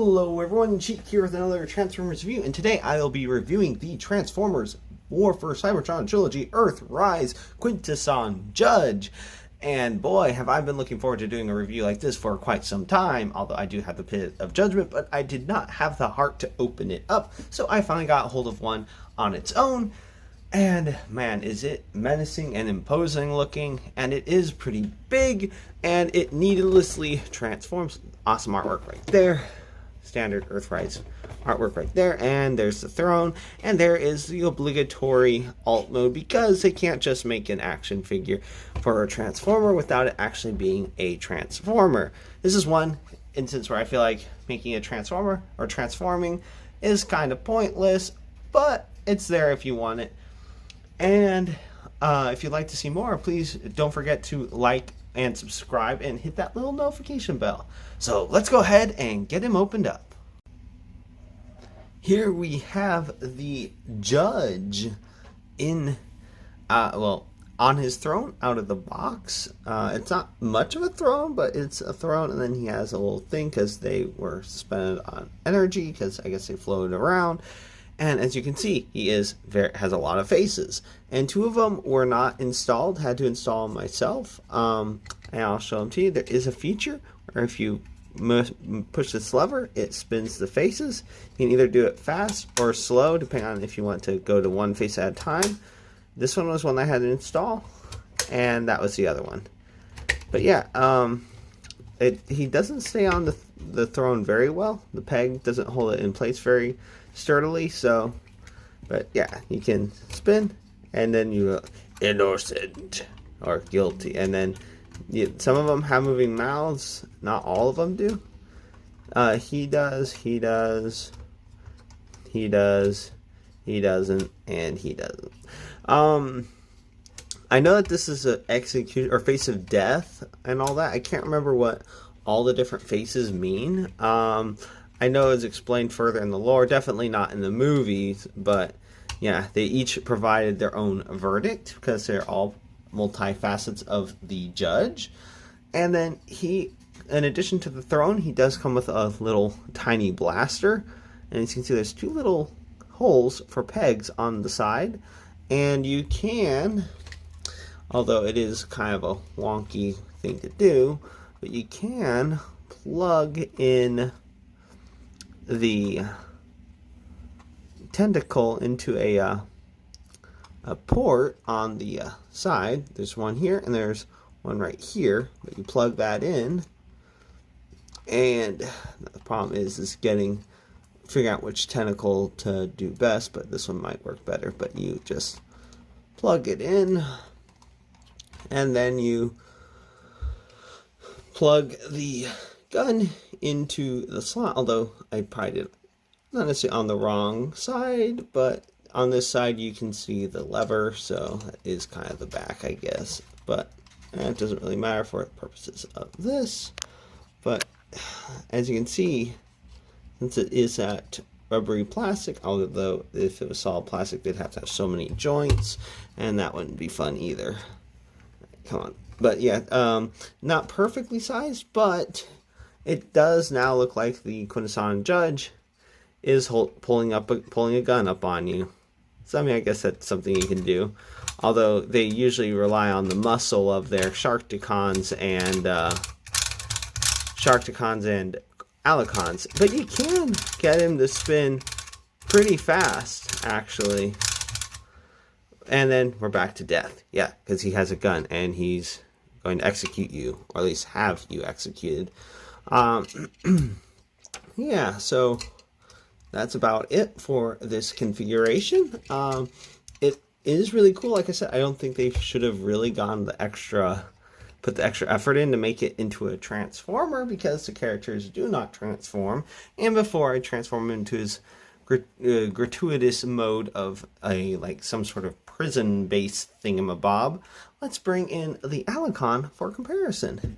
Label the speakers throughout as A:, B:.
A: Hello everyone, Sheek here with another Transformers review, and today I'll be reviewing the Transformers War for Cybertron trilogy, Earthrise Quintesson Judge. And boy, have I been looking forward to doing a review like this for quite some time, although I do have the pit of judgment, but I did not have the heart to open it up, so I finally got a hold of one on its own. And man, is it menacing and imposing looking, and it is pretty big, and it needlessly transforms. Awesome artwork right there. Standard Earthrise artwork right there, and there's the throne, and there is the obligatory alt mode, because they can't just make an action figure for a Transformer without it actually being a Transformer. This is one instance where I feel like making a Transformer or transforming is kind of pointless, but it's there if you want it. And if you'd like to see more, please don't forget to like and subscribe and hit that little notification bell. So let's go ahead and get him opened up. Here we have the Judge in, on his throne out of the box. It's not much of a throne, but it's a throne, and then he has a little thing because they were suspended on energy, because I guess they floated around. And as you can see, he has a lot of faces, and two of them were not installed. Had to install them myself. And I'll show them to you. There is a feature where if you push this lever, it spins the faces. You can either do it fast or slow, depending on if you want to go to one face at a time. This one was one I had to install, and that was the other one. But yeah, he doesn't stay on the throne very well. The peg doesn't hold it in place very sturdily, so, but yeah, you can spin, and then you innocent or guilty, and then some of them have moving mouths. Not all of them do. He does, he doesn't, and he doesn't. I know that this is a execute or face of death and all that. I can't remember what all the different faces mean. I know it's explained further in the lore, definitely not in the movies, but yeah, they each provided their own verdict because they're all multifacets of the Judge. And then he, in addition to the throne, he does come with a little tiny blaster, and as you can see, there's two little holes for pegs on the side, and you can, although it is kind of a wonky thing to do, but you can plug in the tentacle into a port on the side. There's one here and there's one right here, but you plug that in, and the problem is figuring out which tentacle to do best, but this one might work better. But you just plug it in, and then you plug the gun into the slot, although I probably did not necessarily on the wrong side, but on this side you can see the lever, so that is kind of the back, I guess, but it doesn't really matter for the purposes of this. But as you can see, since it is that rubbery plastic, although if it was solid plastic they'd have to have so many joints, and that wouldn't be fun either. Come on. But yeah, not perfectly sized, but it does now look like the Quintesson Judge is pulling a gun up on you. So I mean, I guess that's something you can do. Although they usually rely on the muscle of their Sharkticons and Alicons, but you can get him to spin pretty fast, actually. And then we're back to death. Yeah, because he has a gun and he's going to execute you, or at least have you executed. Yeah, so that's about it for this configuration. It is really cool. Like I said, I don't think they should have really put the extra effort in to make it into a Transformer, because the characters do not transform. And before I transform him into his gratuitous mode of some sort of prison-based thingamabob, let's bring in the Alicon for comparison.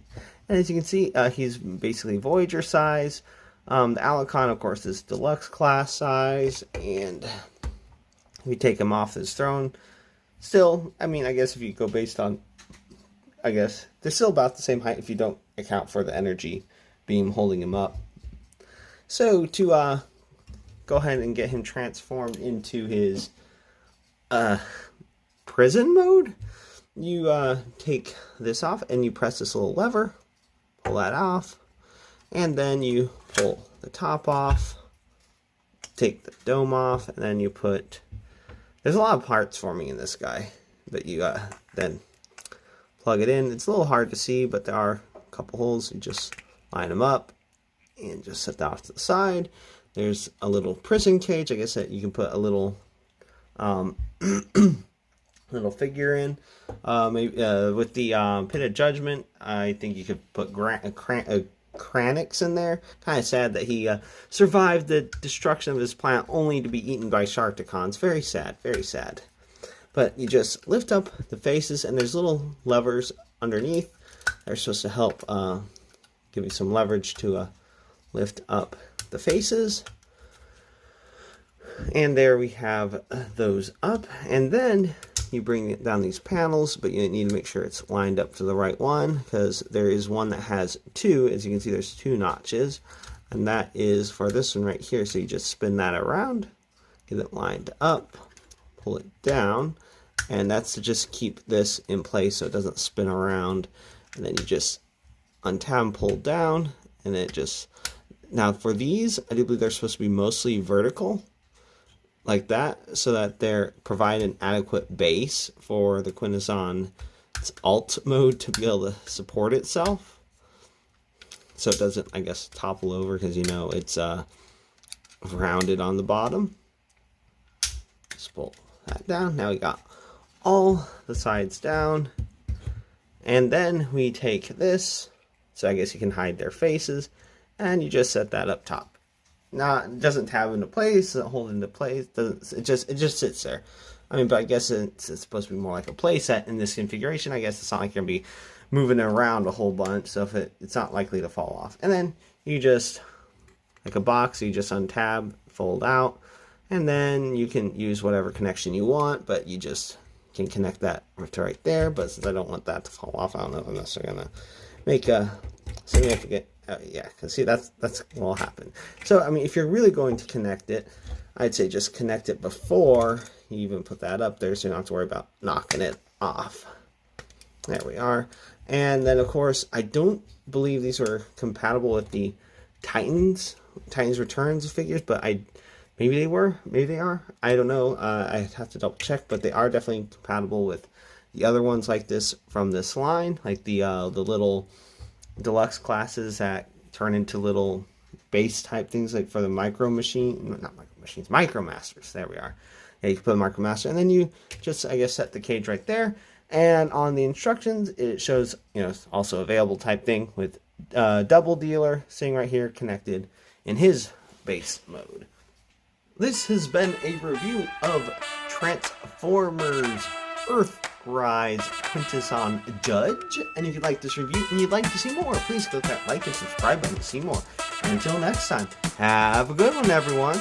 A: And as you can see, he's basically Voyager size. The Alicon, of course, is deluxe class size, and if you take him off his throne, still, I mean, I guess if you go based on, I guess they're still about the same height if you don't account for the energy beam holding him up. So to go ahead and get him transformed into his prison mode, you take this off and you press this little lever, pull that off, and then you pull the top off, take the dome off, and then you put, there's a lot of parts forming in this guy, but you then plug it in. It's a little hard to see, but there are a couple holes. You just line them up and just set that off to the side. There's a little prison cage. I guess that you can put a little little figure in. Maybe with the Pit of Judgment, I think you could put Kranix in there. Kind of sad that he survived the destruction of his planet only to be eaten by Sharkticons. Very sad, very sad. But you just lift up the faces, and there's little levers underneath. They're supposed to help give you some leverage to lift up the faces. And there we have those up. And then you bring down these panels, but you need to make sure it's lined up to the right one, because there is one that has two. As you can see, there's two notches, and that is for this one right here. So you just spin that around, get it lined up, pull it down, and that's to just keep this in place so it doesn't spin around. And then you just untab and pull down, and it just, now for these, I do believe they're supposed to be mostly vertical, like that, so that they're provide an adequate base for the Quintesson alt mode to be able to support itself, so it doesn't, I guess, topple over, because you know it's rounded on the bottom. Just pull that down. Now we got all the sides down, and then we take this, so I guess you can hide their faces, and you just set that up top. Now, it doesn't tab into place, doesn't hold into place, it just sits there. I mean, but I guess it's supposed to be more like a play set in this configuration. I guess it's not like you're going to be moving it around a whole bunch, so if it's not likely to fall off. And then you just, like a box, you just untab, fold out, and then you can use whatever connection you want, but you just can connect that to right there. But since I don't want that to fall off, I don't know if I'm necessarily going to make a significant, yeah, because see, that's what will happen. So, I mean, if you're really going to connect it, I'd say just connect it before you even put that up there, so you don't have to worry about knocking it off. There we are. And then, of course, I don't believe these were compatible with the Titans Returns figures, but maybe they were, maybe they are. I don't know. I have to double check, but they are definitely compatible with the other ones like this from this line, like the little deluxe classes that turn into little base type things, like for the micro masters. There we are. Yeah, you can put a micro master, and then you just, I guess, set the cage right there. And on the instructions, it shows, you know, it's also available type thing with double dealer sitting right here connected in his base mode. This has been a review of Transformers Earthrise Quintesson Judge. And if you like this review and you'd like to see more, please click that like and subscribe button to see more. And until next time, have a good one, everyone.